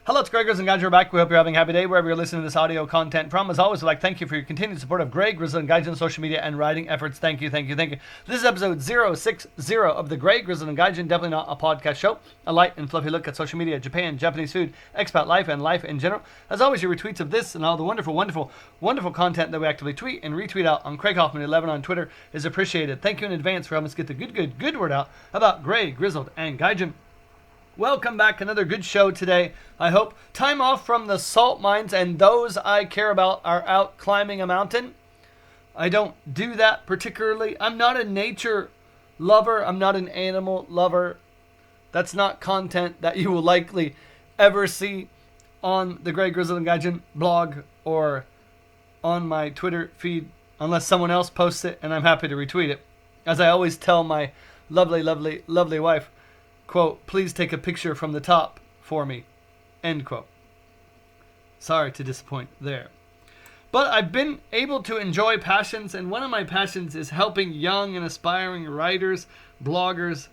Hello, it's Greg Grizzly and Guys. You're back. We hope you're having a happy day wherever you're listening to this audio content from. As always, I'd like to thank you for your continued support of Greg Grizzly and Gaijin social media and writing efforts. Thank you, thank you, thank you. This is episode 060 of the Greg Grizzly and Gaijin, definitely not a podcast show. A light and fluffy look at social media, Japan, Japanese food, expat life, and life in general. As always, your retweets of this and all the wonderful content that we actively tweet and retweet out on Craig Hoffman 11 on Twitter is appreciated. Thank you in advance for helping us get the good word out about Greg, Grizzled, and Gaijin. Welcome back. Another good show today, I hope. Time off from the salt mines, and those I care about are out climbing a mountain. I don't do that particularly. I'm not a nature lover. I'm not an animal lover. That's not content that you will likely ever see on the Greg Grizzly and Gaijin blog or on my Twitter feed unless someone else posts it, and I'm happy to retweet it. As I always tell my lovely wife, quote, please take a picture from the top for me, end quote. Sorry to disappoint there. But I've been able to enjoy passions, and one of my passions is helping young and aspiring writers, bloggers,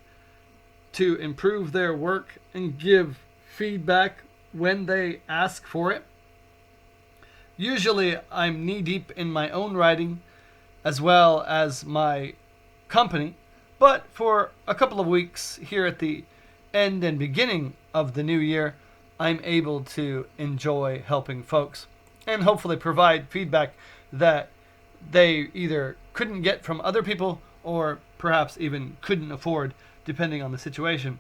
to improve their work and give feedback when they ask for it. Usually I'm knee-deep in my own writing as well as my company, but for a couple of weeks here at the end and beginning of the new year, I'm able to enjoy helping folks and hopefully provide feedback that they either couldn't get from other people or perhaps even couldn't afford, depending on the situation.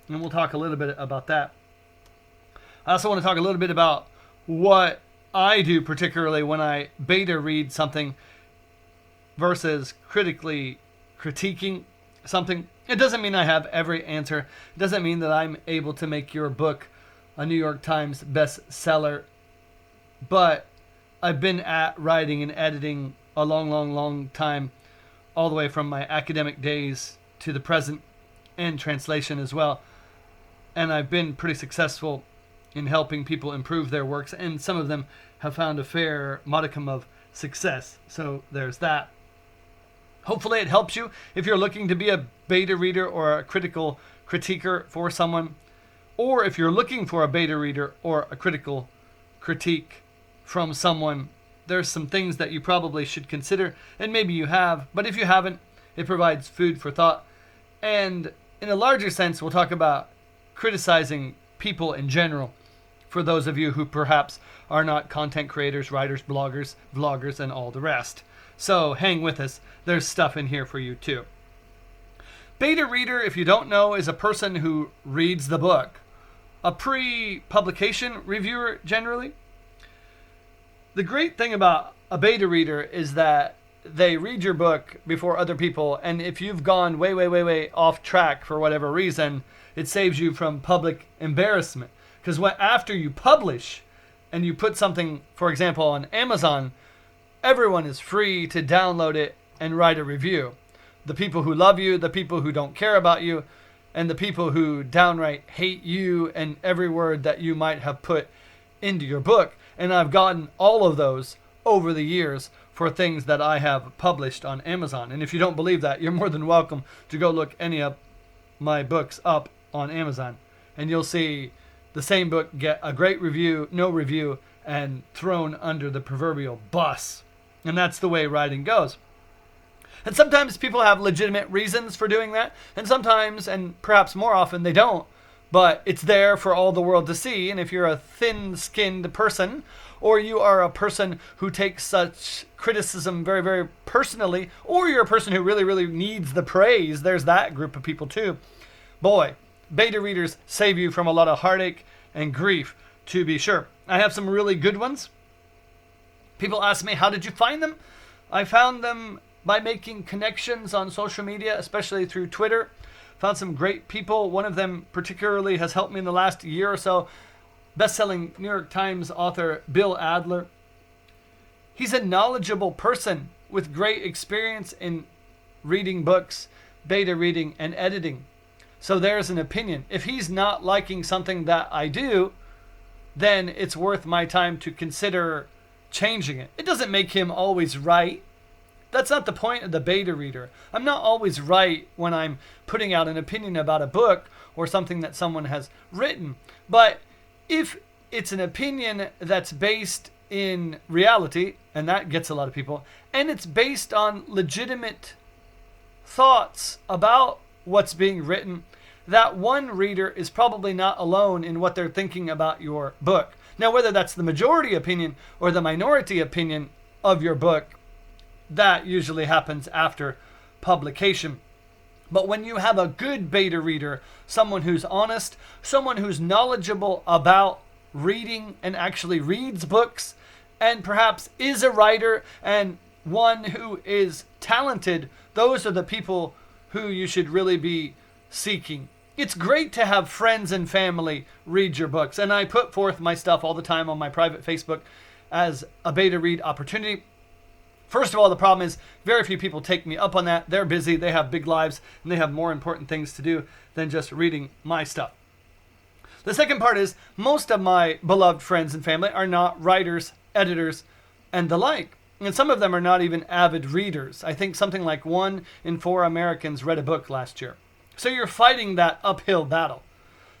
And we'll talk a little bit about that. I also want to talk a little bit about what I do, particularly when I beta read something versus critically critiquing something. It doesn't mean I have every answer. It doesn't mean that I'm able to make your book a New York Times bestseller. But I've been at writing and editing a long time, all the way from my academic days to the present, and translation as well. And I've been pretty successful in helping people improve their works, and some of them have found a fair modicum of success. So there's that. Hopefully it helps you if you're looking to be a beta reader or a critical critiquer for someone, or if you're looking for a beta reader or a critical critique from someone. There's some things that you probably should consider, and maybe you have, but if you haven't, it provides food for thought. And in a larger sense, we'll talk about criticizing people in general, for those of you who perhaps are not content creators, writers, bloggers, vloggers, and all the rest. So hang with us. There's stuff in here for you too. Beta reader, if you don't know, is a person who reads the book. A pre-publication reviewer, generally. The great thing about a beta reader is that they read your book before other people, and if you've gone way off track for whatever reason, it saves you from public embarrassment. Because after you publish and you put something, for example, on Amazon, everyone is free to download it and write a review. The people who love you, the people who don't care about you, and the people who downright hate you and every word that you might have put into your book. And I've gotten all of those over the years for things that I have published on Amazon. And if you don't believe that, you're more than welcome to go look any of my books up on Amazon. And you'll see the same book get a great review, no review, and thrown under the proverbial bus. And that's the way writing goes. And sometimes people have legitimate reasons for doing that, and sometimes, and perhaps more often, they don't. But it's there for all the world to see, and if you're a thin-skinned person, or you are a person who takes such criticism very personally, or you're a person who really needs the praise, there's that group of people too. Boy, beta readers save you from a lot of heartache and grief, to be sure. I have some really good ones. People ask me, how did you find them? I found them by making connections on social media, especially through Twitter. Found some great people. One of them particularly has helped me in the last year or so. Best-selling New York Times author Bill Adler. He's a knowledgeable person with great experience in reading books, beta reading, and editing. So there's an opinion. If he's not liking something that I do, then it's worth my time to consider changing it. It doesn't make him always right. That's not the point of the beta reader. I'm not always right when I'm putting out an opinion about a book or something that someone has written. But if it's an opinion that's based in reality, and that gets a lot of people, and it's based on legitimate thoughts about what's being written, that one reader is probably not alone in what they're thinking about your book. Now, whether that's the majority opinion or the minority opinion of your book, that usually happens after publication. But when you have a good beta reader, someone who's honest, someone who's knowledgeable about reading and actually reads books, and perhaps is a writer, and one who is talented, those are the people who you should really be seeking. It's great to have friends and family read your books, and I put forth my stuff all the time on my private Facebook as a beta read opportunity. First of all, the problem is very few people take me up on that. They're busy, they have big lives, and they have more important things to do than just reading my stuff. The second part is most of my beloved friends and family are not writers, editors, and the like. And some of them are not even avid readers. I think something like 1 in 4 Americans read a book last year. So you're fighting that uphill battle.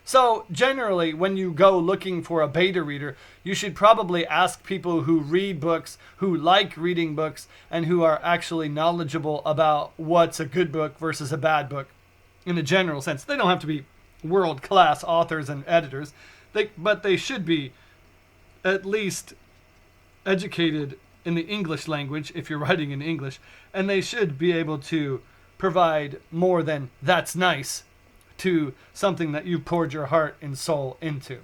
So generally, when you go looking for a beta reader, you should probably ask people who read books, who like reading books, and who are actually knowledgeable about what's a good book versus a bad book in a general sense. They don't have to be world-class authors and editors, but they should be at least educated in the English language if you're writing in English, and they should be able to provide more than "that's nice" to something that you poured your heart and soul into.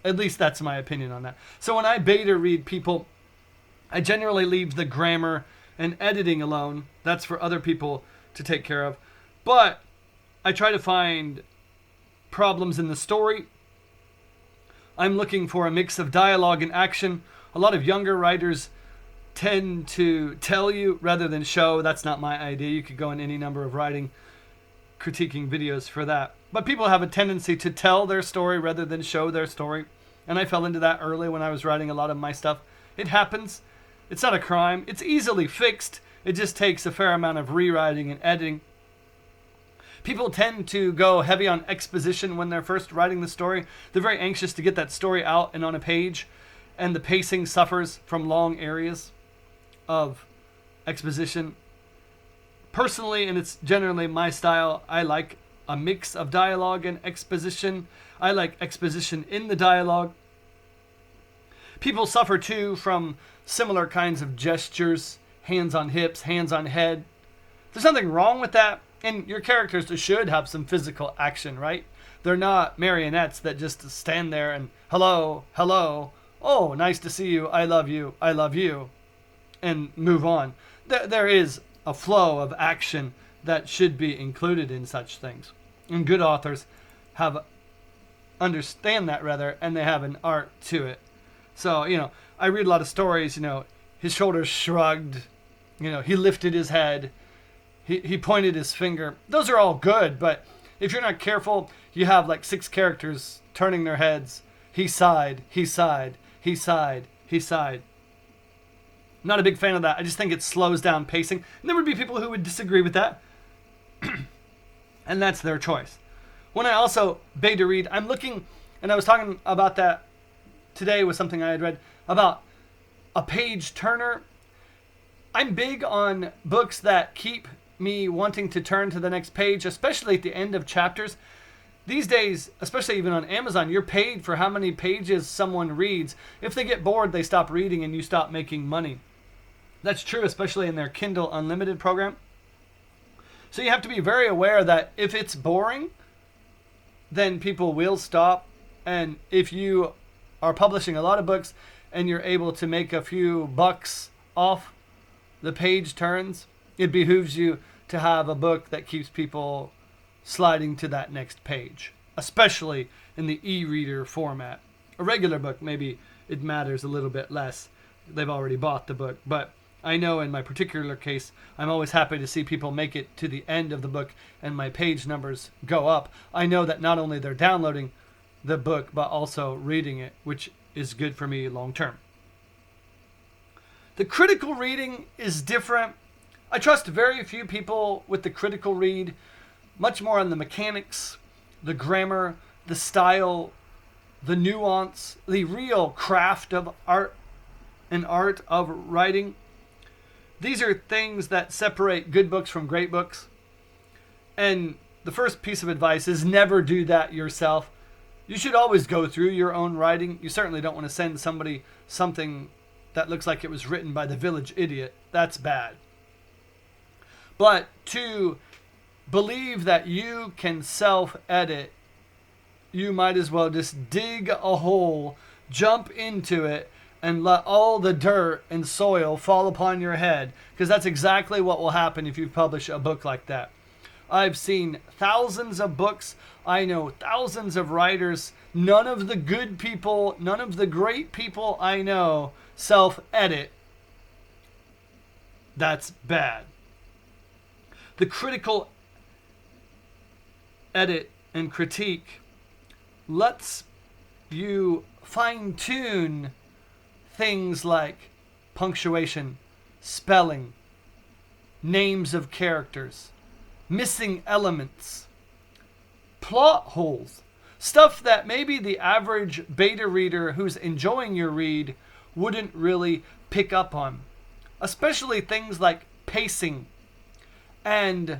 At least that's my opinion on that. So when I beta read people, I generally leave the grammar and editing alone. That's for other people to take care of. But I try to find problems in the story. I'm looking for a mix of dialogue and action. A lot of younger writers tend to tell you rather than show. That's not my idea. You could go in any number of writing, critiquing videos for that. But people have a tendency to tell their story rather than show their story. And I fell into that early when I was writing a lot of my stuff. It happens. It's not a crime. It's easily fixed. It just takes a fair amount of rewriting and editing. People tend to go heavy on exposition when they're first writing the story. They're very anxious to get that story out and on a page. And the pacing suffers from long areas of exposition. Personally, and it's generally my style, I like a mix of dialogue and exposition. I like exposition in the dialogue. People suffer too from similar kinds of gestures, hands on hips, hands on head. There's nothing wrong with that, and your characters should have some physical action, right? They're not marionettes that just stand there and hello, hello, oh, nice to see you, I love you, and move on. There is a flow of action that should be included in such things. And good authors understand that rather, and they have an art to it. So, I read a lot of stories, his shoulders shrugged, he lifted his head, he pointed his finger. Those are all good, but if you're not careful, you have like 6 characters turning their heads. He sighed, he sighed, he sighed, he sighed. Not a big fan of that. I just think it slows down pacing. And there would be people who would disagree with that. And that's their choice. When I also beta read, I'm looking, and I was talking about that today with something I had read, about a page turner. I'm big on books that keep me wanting to turn to the next page, especially at the end of chapters. These days, especially even on Amazon, you're paid for how many pages someone reads. If they get bored, they stop reading and you stop making money. That's true, especially in their Kindle Unlimited program. So you have to be very aware that if it's boring, then people will stop. And if you are publishing a lot of books and you're able to make a few bucks off the page turns, it behooves you to have a book that keeps people sliding to that next page, especially in the e-reader format. A regular book, maybe it matters a little bit less. They've already bought the book, but I know in my particular case, I'm always happy to see people make it to the end of the book and my page numbers go up. I know that not only they're downloading the book, but also reading it, which is good for me long term. The critical reading is different. I trust very few people with the critical read, much more on the mechanics, the grammar, the style, the nuance, the real craft of art and art of writing. These are things that separate good books from great books. And the first piece of advice is never do that yourself. You should always go through your own writing. You certainly don't want to send somebody something that looks like it was written by the village idiot. That's bad. But to believe that you can self-edit, you might as well just dig a hole, jump into it, and let all the dirt and soil fall upon your head. Because that's exactly what will happen if you publish a book like that. I've seen thousands of books. I know thousands of writers. None of the good people, none of the great people I know self-edit. That's bad. The critical edit and critique lets you fine-tune things like punctuation, spelling, names of characters, missing elements, plot holes, stuff that maybe the average beta reader who's enjoying your read wouldn't really pick up on. Especially things like pacing and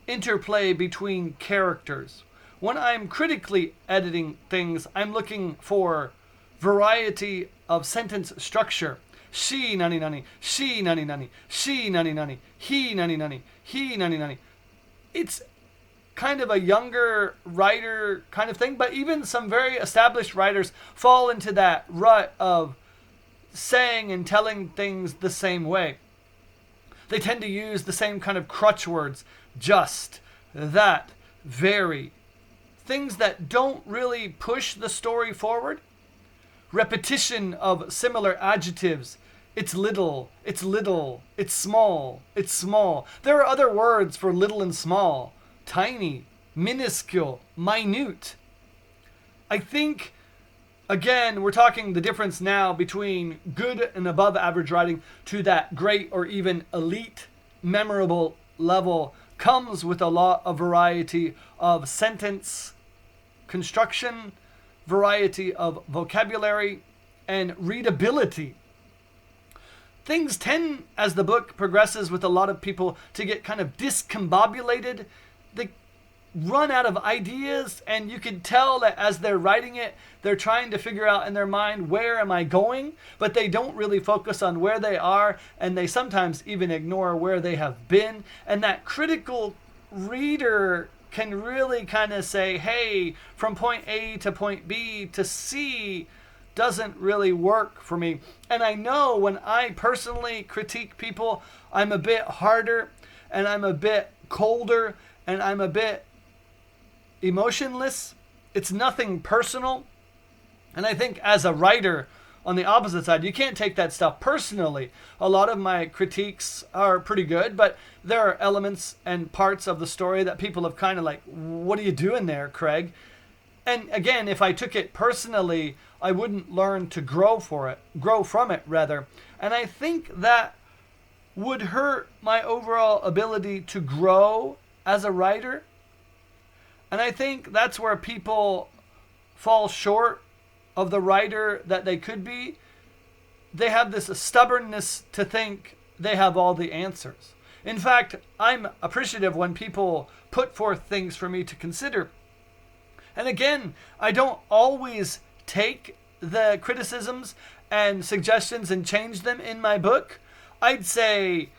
interplay between characters. When I'm critically editing things, I'm looking for variety of sentence structure. She nani nani, she nani nani, she nani nani, he nani nani, he nani nani. It's kind of a younger writer kind of thing, but even some very established writers fall into that rut of saying and telling things the same way. They tend to use the same kind of crutch words, just, that, very. Things that don't really push the story forward. Repetition of similar adjectives. It's little, it's little, it's small, it's small. There are other words for little and small. Tiny, minuscule, minute. I think, again, we're talking the difference now between good and above average writing to that great or even elite, memorable level comes with a lot of variety of sentence construction, variety of vocabulary, and readability. Things tend, as the book progresses with a lot of people, to get kind of discombobulated. They run out of ideas, and you can tell that as they're writing it, they're trying to figure out in their mind, where am I going? But they don't really focus on where they are, and they sometimes even ignore where they have been. And that critical reader can really kind of say, hey, from point A to point B to C doesn't really work for me. And I know when I personally critique people, I'm a bit harder, and I'm a bit colder, and I'm a bit emotionless. It's nothing personal. And I think as a writer, on the opposite side, you can't take that stuff personally. A lot of my critiques are pretty good, but there are elements and parts of the story that people have kind of like, what are you doing there, Craig? And again, if I took it personally, I wouldn't learn to grow from it rather. And I think that would hurt my overall ability to grow as a writer. And I think that's where people fall short of the writer that they could be. They have this stubbornness to think they have all the answers. In fact, I'm appreciative when people put forth things for me to consider. And again, I don't always take the criticisms and suggestions and change them in my book. I'd say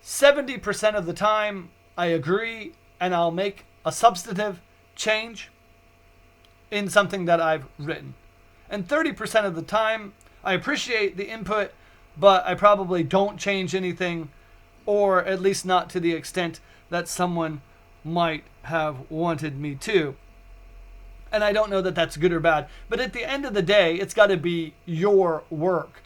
70% of the time I agree, and I'll make a substantive change in something that I've written. And 30% of the time, I appreciate the input, but I probably don't change anything, or at least not to the extent that someone might have wanted me to. And I don't know that that's good or bad, but at the end of the day, it's got to be your work.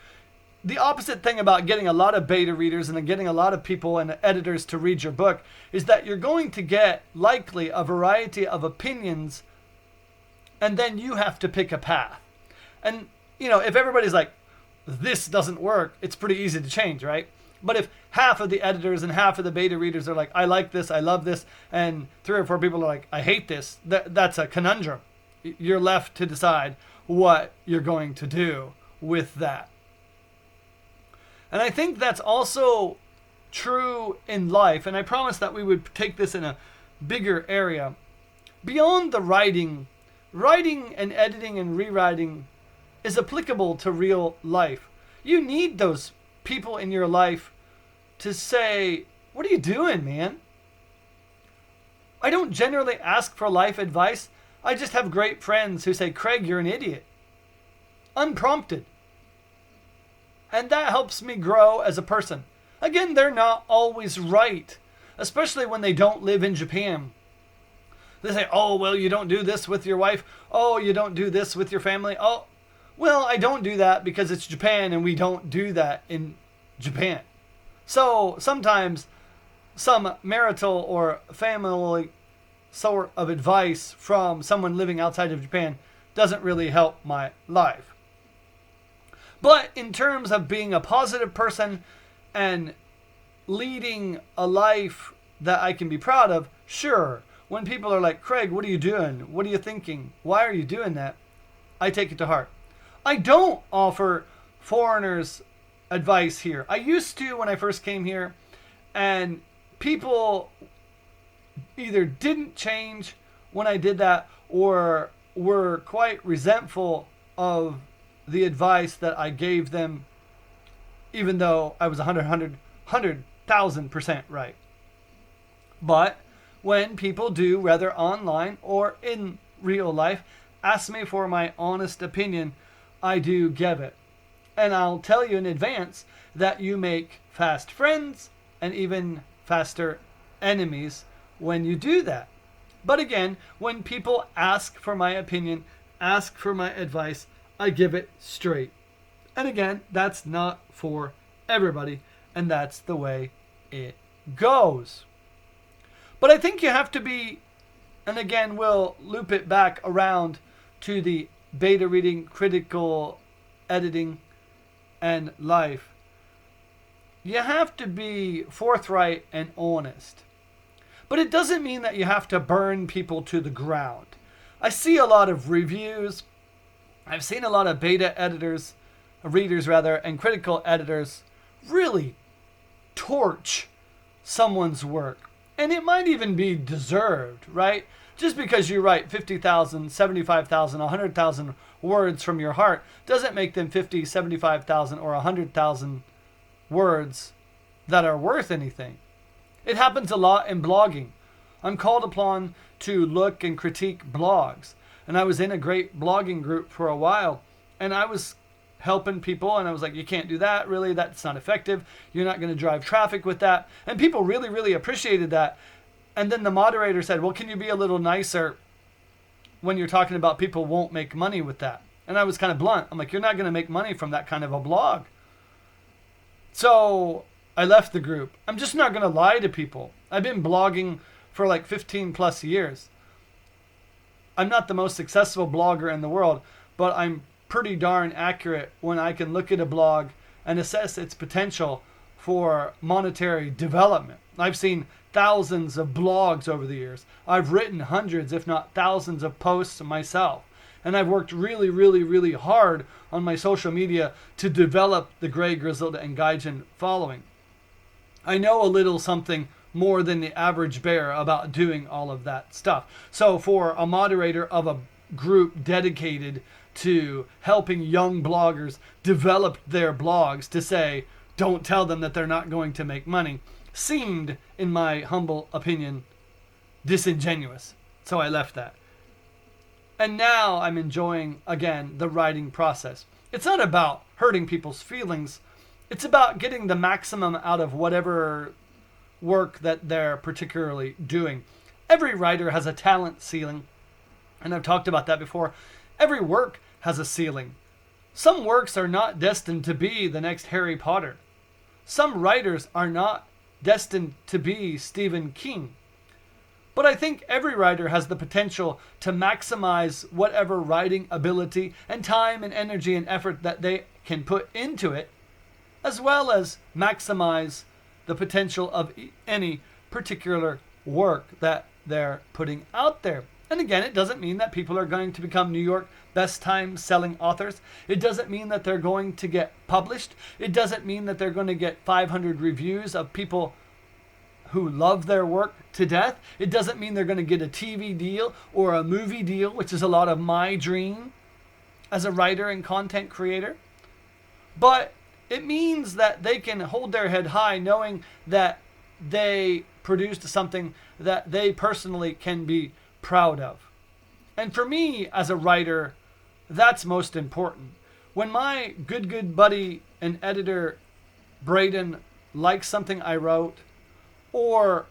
The opposite thing about getting a lot of beta readers and getting a lot of people and editors to read your book is that you're going to get likely a variety of opinions, and then you have to pick a path. And, if everybody's like, this doesn't work, it's pretty easy to change, right? But if half of the editors and half of the beta readers are like, I like this, I love this, and 3 or 4 people are like, I hate this, that's a conundrum. You're left to decide, what you're going to do with that. And I think that's also true in life, and I promised that we would take this in a bigger area. Beyond the writing and editing and rewriting is applicable to real life. You need those people in your life to say, what are you doing, man? I don't generally ask for life advice. I just have great friends who say, Craig, you're an idiot. Unprompted. And that helps me grow as a person. Again, they're not always right, especially when they don't live in Japan. They say, oh, well, you don't do this with your wife. Oh, you don't do this with your family. Oh, well, I don't do that because it's Japan and we don't do that in Japan. So sometimes some marital or family sort of advice from someone living outside of Japan doesn't really help my life. But in terms of being a positive person and leading a life that I can be proud of, sure. When people are like, Craig, what are you doing? What are you thinking? Why are you doing that? I take it to heart. I don't offer foreigners advice here. I used to when I first came here, and people either didn't change when I did that or were quite resentful of the advice that I gave them, even though I was 100,000% right. But when people do, whether online or in real life, ask me for my honest opinion, I do give it. And I'll tell you in advance that you make fast friends and even faster enemies when you do that. But again, when people ask for my opinion, ask for my advice, I give it straight. And again, that's not for everybody, and that's the way it goes. But I think you have to be, and again, we'll loop it back around to the beta reading, critical editing, and life. You have to be forthright and honest. But it doesn't mean that you have to burn people to the ground. I see a lot of reviews. I've seen a lot of beta readers, and critical editors really torch someone's work. And it might even be deserved, right? Just because you write 50,000, 75,000, 100,000 words from your heart doesn't make them 50, 75,000, or 100,000 words that are worth anything. It happens a lot in blogging. I'm called upon to look and critique blogs. And I was in a great blogging group for a while, and I was helping people, and I was like, you can't do that, really, that's not effective. You're not going to drive traffic with that. And people really, really appreciated that. And then the moderator said, well, can you be a little nicer when you're talking about people won't make money with that? And I was kind of blunt. I'm like, you're not going to make money from that kind of a blog. So I left the group. I'm just not going to lie to people. I've been blogging for like 15 plus years. I'm not the most successful blogger in the world, but I'm pretty darn accurate when I can look at a blog and assess its potential for monetary development. I've seen thousands of blogs over the years. I've written hundreds, if not thousands of posts myself. And I've worked really, really, really hard on my social media to develop the Gray, Grizzled, and Gaijin following. I know a little something more than the average bear about doing all of that stuff. So for a moderator of a group dedicated to helping young bloggers develop their blogs to say, don't tell them that they're not going to make money, seemed, in my humble opinion, disingenuous. So I left that. And now I'm enjoying, again, the writing process. It's not about hurting people's feelings. It's about getting the maximum out of whatever work that they're particularly doing. Every writer has a talent ceiling, and I've talked about that before. Every work has a ceiling. Some works are not destined to be the next Harry Potter. Some writers are not destined to be Stephen King. But I think every writer has the potential to maximize whatever writing ability and time and energy and effort that they can put into it, as well as maximize the potential of any particular work that they're putting out there. And again, it doesn't mean that people are going to become New York best time selling authors. It doesn't mean that they're going to get published. It doesn't mean that they're going to get 500 reviews of people who love their work to death. It doesn't mean they're going to get a TV deal or a movie deal, which is a lot of my dream as a writer and content creator. But it means that they can hold their head high knowing that they produced something that they personally can be proud of. And for me as a writer, that's most important. When my good buddy and editor Braden likes something I wrote, or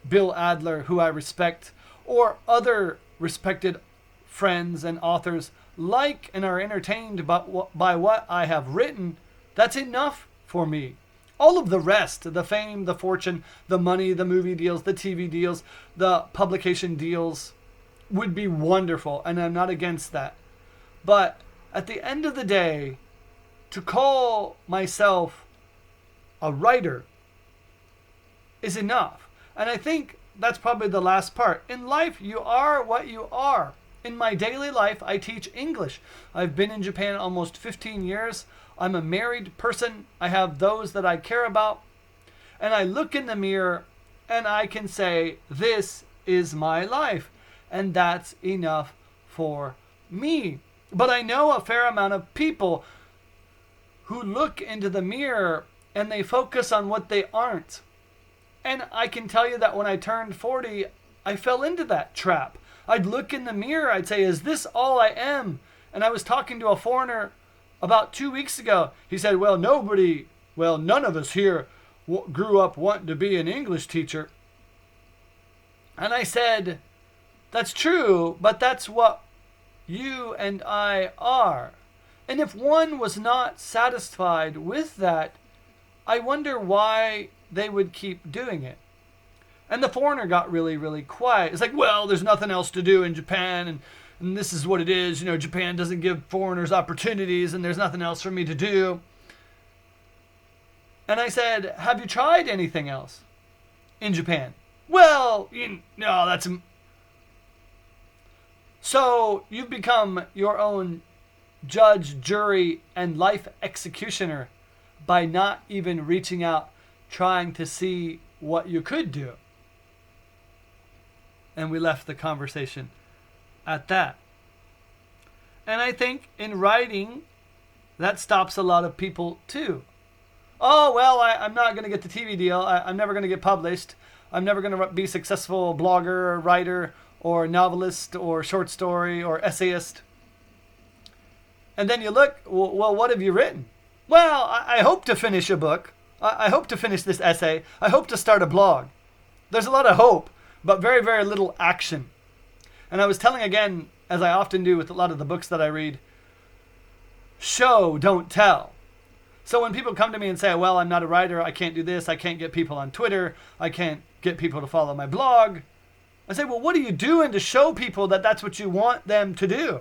Bill Adler, who I respect, or other respected friends and authors like and are entertained by what I have written, that's enough for me. All of the rest, the fame, the fortune, the money, the movie deals, the TV deals, the publication deals, would be wonderful, and I'm not against that. But at the end of the day, to call myself a writer is enough. And I think that's probably the last part. In life, you are what you are. In my daily life, I teach English. I've been in Japan almost 15 years. I'm a married person. I have those that I care about. And I look in the mirror and I can say, this is my life. And that's enough for me. But I know a fair amount of people who look into the mirror and they focus on what they aren't. And I can tell you that when I turned 40, I fell into that trap. I'd look in the mirror, I'd say, is this all I am? And I was talking to a foreigner about 2 weeks ago. He said, none of us here grew up wanting to be an English teacher. And I said, that's true, but that's what you and I are. And if one was not satisfied with that, I wonder why they would keep doing it. And the foreigner got really quiet. It's like, there's nothing else to do in Japan, and this is what it is. Japan doesn't give foreigners opportunities, and there's nothing else for me to do. And I said, have you tried anything else in Japan? No, that's... So you've become your own judge, jury, and life executioner by not even reaching out, trying to see what you could do. And we left the conversation at that. And I think in writing, that stops a lot of people too. I'm not going to get the TV deal. I'm never going to get published. I'm never going to be a successful blogger or writer or novelist or short story or essayist. And then you look, what have you written? I hope to finish a book. I hope to finish this essay. I hope to start a blog. There's a lot of hope, but very, very little action. And I was telling again, as I often do with a lot of the books that I read, show, don't tell. So when people come to me and say, I'm not a writer, I can't do this, I can't get people on Twitter, I can't get people to follow my blog, I say, what are you doing to show people that that's what you want them to do?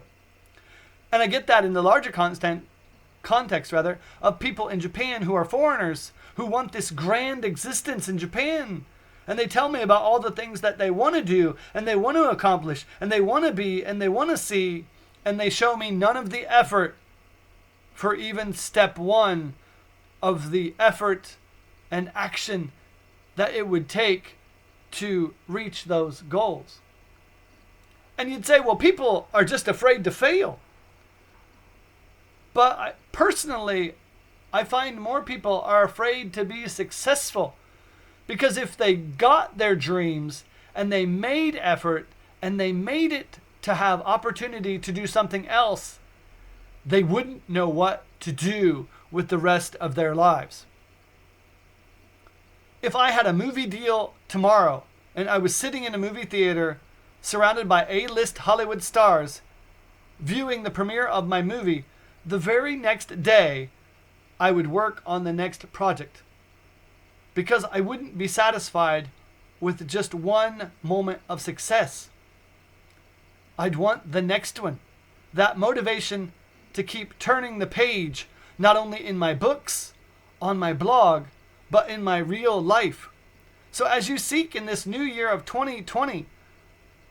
And I get that in the larger context of people in Japan who are foreigners who want this grand existence in Japan. And they tell me about all the things that they want to do and they want to accomplish and they want to be and they want to see. And they show me none of the effort for even step one of the effort and action that it would take to reach those goals. And you'd say, people are just afraid to fail. But personally, I find more people are afraid to be successful. Because if they got their dreams and they made effort and they made it to have opportunity to do something else, they wouldn't know what to do with the rest of their lives. If I had a movie deal tomorrow and I was sitting in a movie theater surrounded by A-list Hollywood stars viewing the premiere of my movie, the very next day I would work on the next project. Because I wouldn't be satisfied with just one moment of success. I'd want the next one. That motivation to keep turning the page, not only in my books, on my blog, but in my real life. So as you seek in this new year of 2020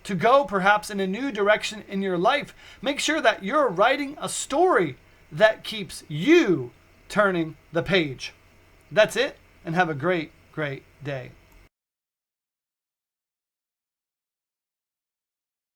to go perhaps in a new direction in your life. Make sure that you're writing a story that keeps you turning the page. That's it, and have a great, great day.